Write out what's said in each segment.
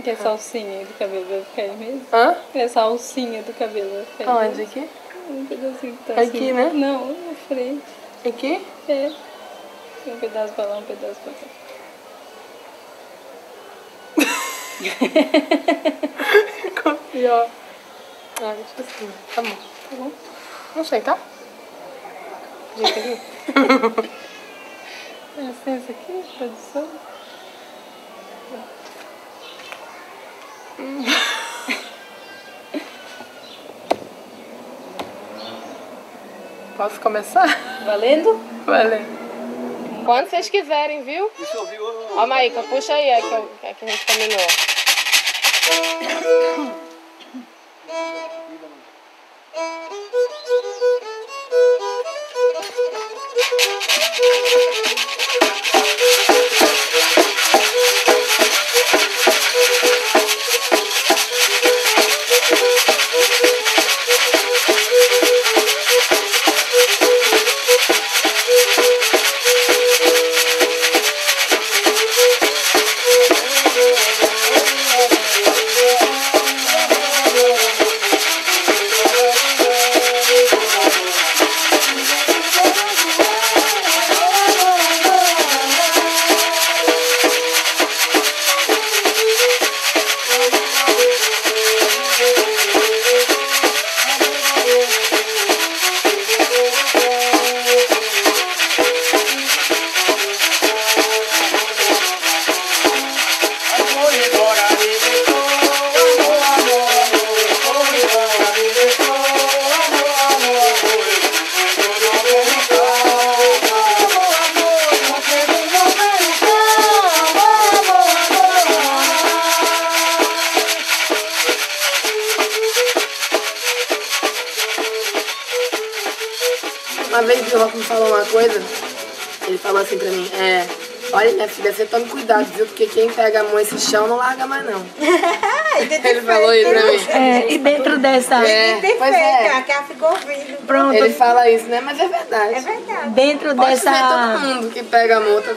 Que essa alcinha do cabelo vai ficar aí mesmo? Hã? Essa alcinha do cabelo vai ficar aí Onde? mesmo? Aqui? Um pedacinho que tá Aqui, assim. né? Não, na frente. Aqui? É. Um pedaço pra lá, um pedaço pra cá. Ficou pior. Ah, deixa assim. Tá bom. Tá bom? Não sei, tá? Jeito aqui. Dá licença aqui, produção. Posso começar? Valendo? Valeu. Quando vocês quiserem, viu? Ó, Maíca, puxa aí, é que a gente combinou. Uma vez o Rock me falou uma coisa, ele falou assim pra mim, olha minha filha, você tome cuidado, viu? Porque quem pega a mão esse chão não larga mais não. Ele falou isso pra mim. E dentro dessa... Pois é. Que ela ficou ouvindo. Pronto, Ele fala isso, né? Mas é verdade. É verdade. dentro Pode dessa... ver todo mundo que pega a multa.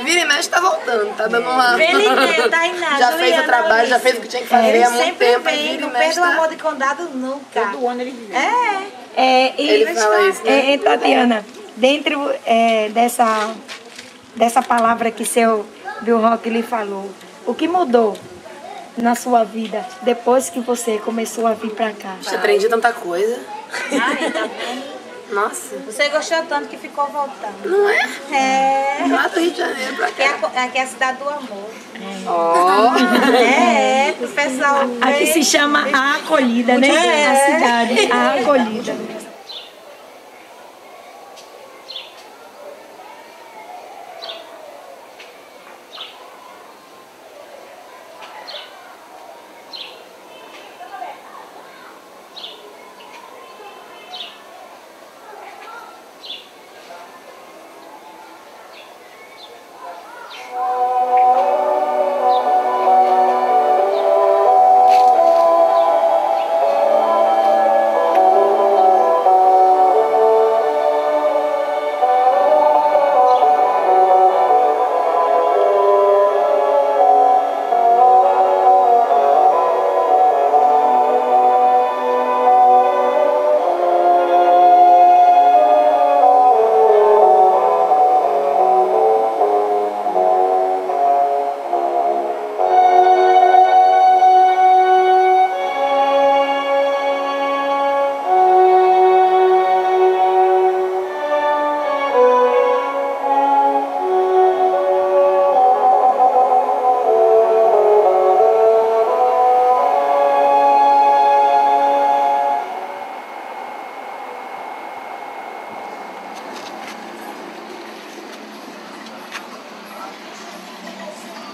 Vira e mexe, tá voltando, tá dando uma... Felipe, Tainá, Já fez o trabalho, já fez o que tinha que fazer há muito sempre tempo. vem, Vira e não mexe, perde o tá... amor de condado nunca. Todo ano ele vive. Ele fala isso, né? Tatiana, dentro dessa palavra que seu Bill Rock lhe falou, o que mudou na sua vida depois que você começou a vir pra cá? Você aprendi tanta coisa. Ai, tá vendo? Nossa. Você gostou tanto que ficou voltando. Não é? É. Lá do Rio de Janeiro pra cá. Aqui é a cidade do amor. Ó. Pro pessoal. Aqui se chama A Acolhida, né? A cidade, A Acolhida.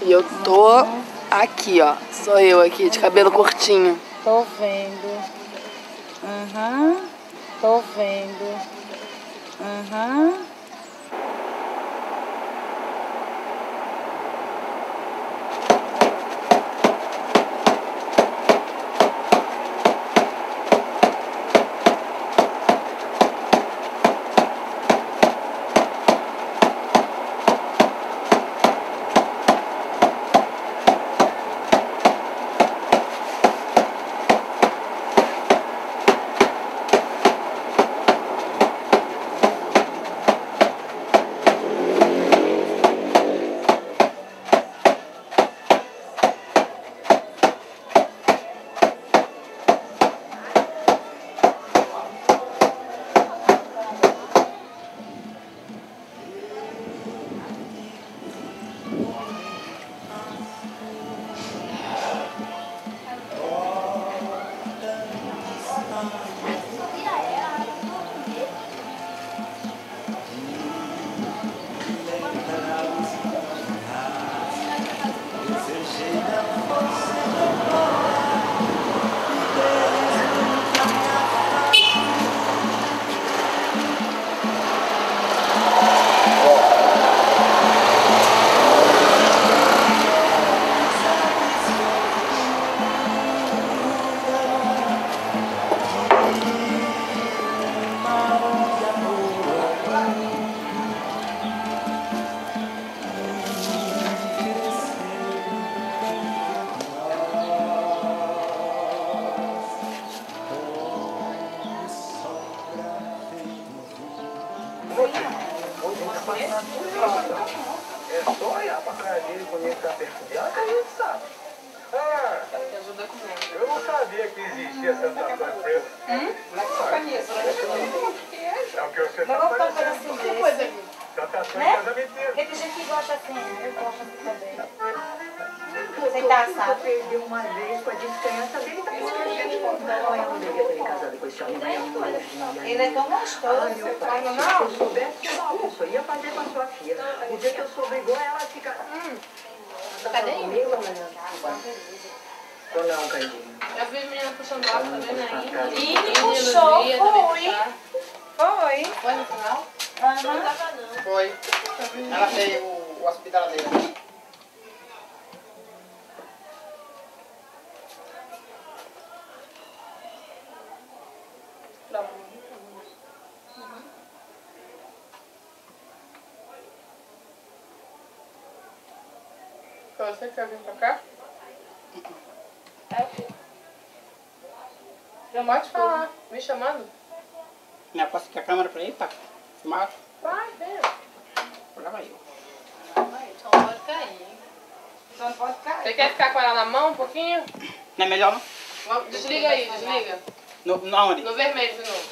E eu tô aqui, ó. Sou eu aqui, de cabelo curtinho. Tô vendo. Tô vendo. É só olhar pra cara dele quando ele tá perfumeado que a gente sabe. Ah, eu não sabia que existia essa tatuagem preta. É o que você tá parecendo. Que coisa aqui. Tá tatuagem casamenteiro. Porque tem gente que gosta assim, eu gosto assim também. Você tá assado. Perdeu uma vez com a diferença dele, tá não, eu não devia ter casado com esse homem, mas eu não devia. Ele é tão gostoso. Meu pai, se eu soubesse isso, eu ia fazer com a sua filha. O dia que eu soube igual ela fica... Cadê ele? Comigo, amanhã. Ou não, Caidinho? Eu vi menina puxando água também, né? Ih, puxou, foi. Foi. Foi no final? Aham. Foi. Ela fez o hospital dele. Foi você que quer vir pra cá? Não pode falar. Me chamando? Não posso ficar a câmera pra ele, tá? Filmar? Vai, vem. Programa aí. Então pode cair. Só não pode cair. Você quer ficar com ela na mão um pouquinho? Não é melhor, não? Desliga aí, desliga. No aonde? No vermelho de novo.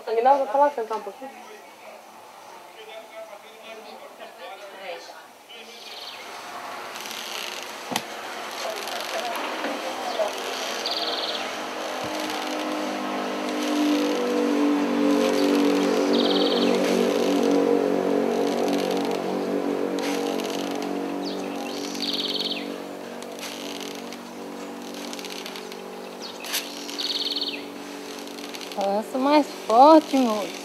Aguinaldo, vou falar, sentar um pouquinho. Balança mais forte, moço.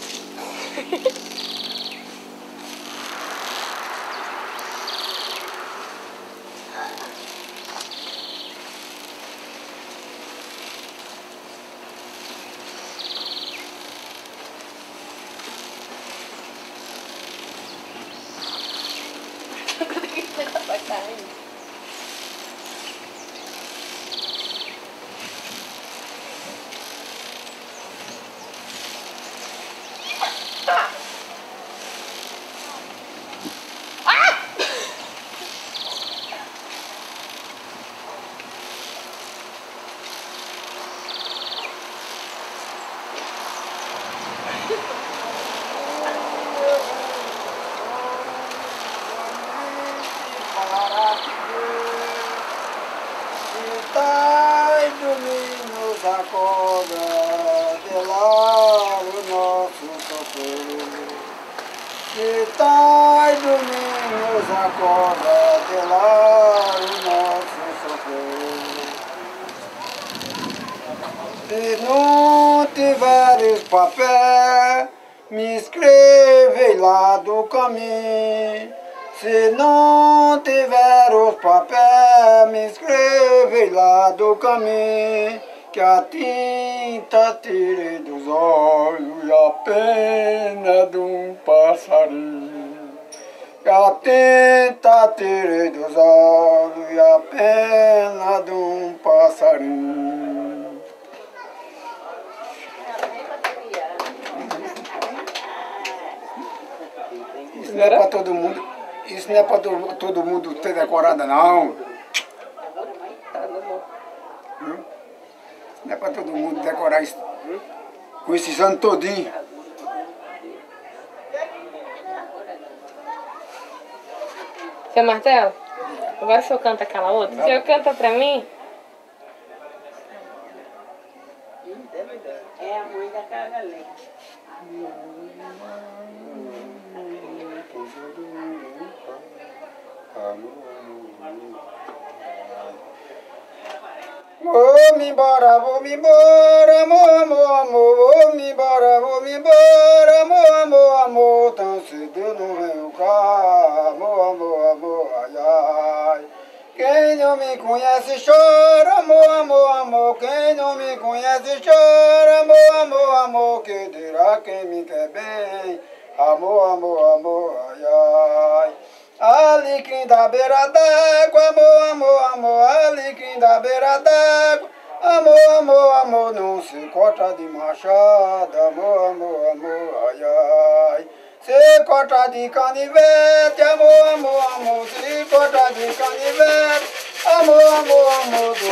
Tais domínios acorda, delar o nosso socorro. Que tais domínios acorda, delar o nosso socorro. Se não tiveres papel, me escreve lá do caminho. Se não tiver os papéis, me escreve lá do caminho, que a tinta tire dos olhos e a pena de um passarinho. Que a tinta tire dos olhos e a pena de um passarinho. Isso não é para todo mundo. Isso não é para todo mundo ter decorada, não. Não é para todo mundo decorar isso com esses anos todinhos. Seu Martelo, agora o senhor canta aquela outra? O senhor canta pra mim? É a mãe da Cagalé. Vou-me embora, amor, amor, amor. Vou-me embora, amor, amor, amor. Tão cedo eu não venho cá, amor, amor, amor, ai, ai. Quem não me conhece chora, amor, amor, amor. Quem não me conhece chora, amor, amor, amor. Que dirá quem me quer bem, amor, amor, amor, ai, ai. Alecrim da beira d'água, amor, amor, amor. Alecrim da beira d'água, amor, amor, amor. Não não se corta de machado, amor, amor, amor, ai, ai. Se corta de canivete, amor, amor, amor, se corta de canivete, amor, amor, amor, do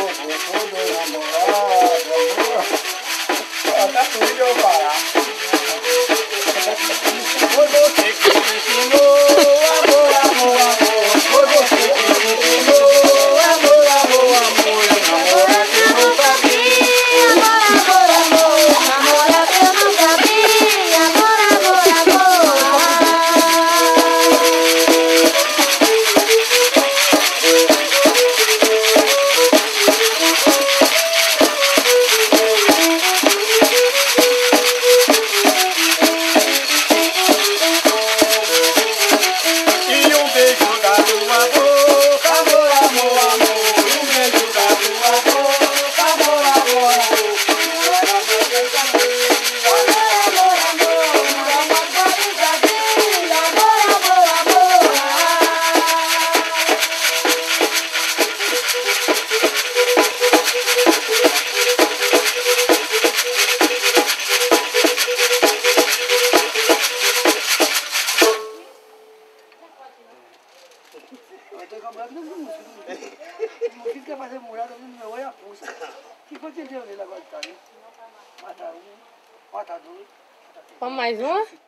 namorado, amor. Até por isso eu parar. Foi você que me ensinou, amor, amor, amor. Foi você que me ensinou, amor, amor, amor. Namora que eu nunca vi, amor, amor, amor. Namora que eu nunca vi, amor, amor, amor. Vamos mais uma?